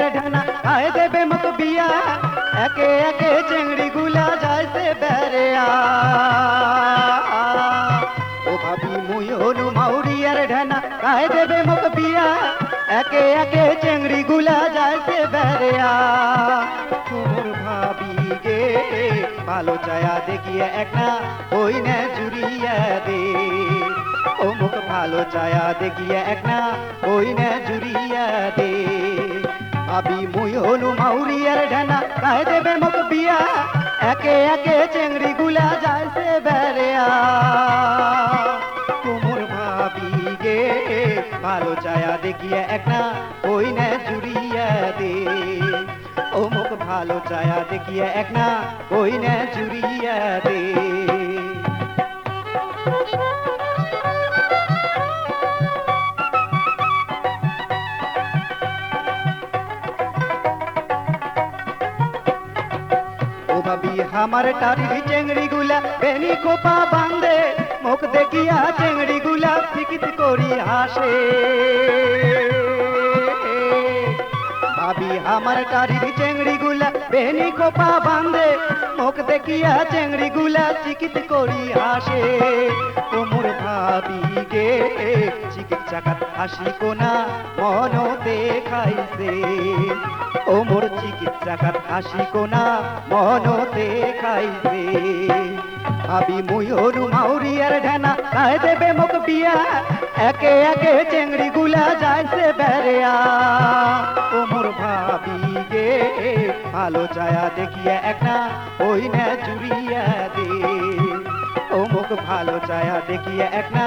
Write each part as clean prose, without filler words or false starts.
মাউরিয়ার ঢানা গায়ে দেবে মত বিয়া একে একে চেংড়ি গুলা যাইছে বেড়েয়া ও ভাবি মুই হনু মাউরিয়ার ঢানা গায়ে দেবে মত বিয়া একে একে চেংড়ি গুলা যাইছে বেড়েয়া তোর ভাবি গে ভালো চায়া দেখিয়ে একটা ওই না জুড়িয়া দে ও মুখ ভালো চায়া দেখিয়ে একটা ওই না জুড়িয়া দে ভাবি মুই হনু মাউরিয়ার ঢানা গায়ে দেবে মত বিয়া একে একে চেংড়ি গুলা যাইছে বেড়েয়া তোমর ভাবি গে ভালো চায়া দেখিয়ে একটা ওই না জুড়িয়া দে ও মুখ ভালো চায়া দেখিয়ে একটা ওই না জুড়িয়া দে ভাবি আমার টারির চেংড়ি গুলা বেনি কোপা বান্ধে মুখ দেখিয়া চেংড়ি গুলা ফিকিত করি হাসে ভাবি আমার টারির চেংড়ি গুলা বেনি কোপা বান্ধে মুখ দেখিয়া চেংড়ি গুলা চিকিত করি হাসে তোমর ভাবি গে চিকিত চাকাত হাসি কোনা মন দেখাইছে ও মোর চিকিৎসাকাত হাসি কোনা মন দেখাইছে ভাবি মুই হনু মাউরিয়ার ঢানা গায়ে দেবে মুখ বিয়া একে একে চেংড়ি গুলা যাইছে বেড়েয়া ও মোর ভাবি গে ভালো চায়া দেখিয়া একটা ওই না জুড়িয়া দে ও মুখ ভালো চায়া দেখিয়া একটা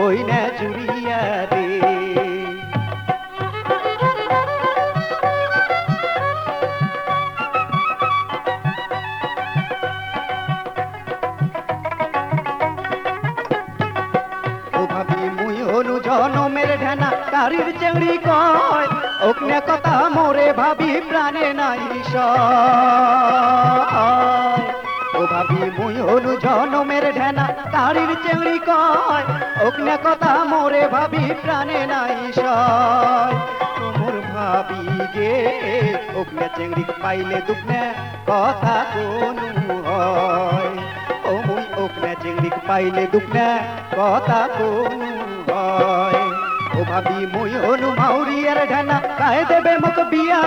ওই না জুড়িয়া দে জনমের ঢানা কারির চেংড়ি কয় ওকনে কথা মোরে ভাবি প্রাণে নাই ও ভাবি মুই হনু জনমের ঢানা কারির চেংড়ি কয় ওকনে কথা মোরে ভাবি প্রাণে নাই তোমর ভাবি গে ওকনে চেংড়ি পাইলে দুঃখনে কথা কোনু হয় ও মুই ওকনে চেংড়ি পাইলে দুঃখনে কথা কোনু ও ভাবি মুই হনু মাউরিয়ার ঢানা গায়ে দেবে মত বিয়া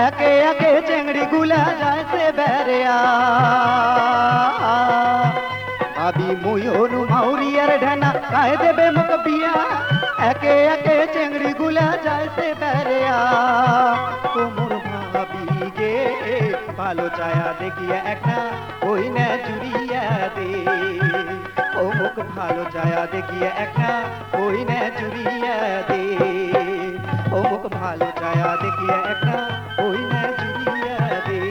একে একে চেংড়ি গুলা যাইছে বেড়েয়া ভাবি মুই হনু মাউরিয়ার ঢানা গায়ে দেবে মত বিয়া একে একে চেংড়ি গুলা যাইছে বেড়েয়া তোমর ভাবি গে ভালো চায়া দেখিয়া একটা ওই না জুড়িয়া দে ও মুখ ভালো চায়া দেখিয়ে একটা ওই না জুড়িয়া দে ও মুখ ভালো চায়া দেখিয়ে একটা ওই না জুড়িয়া দে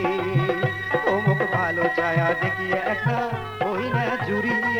ও মুখ ভালো চায়া দেখিয়ে একটা ওই না জুড়িয়া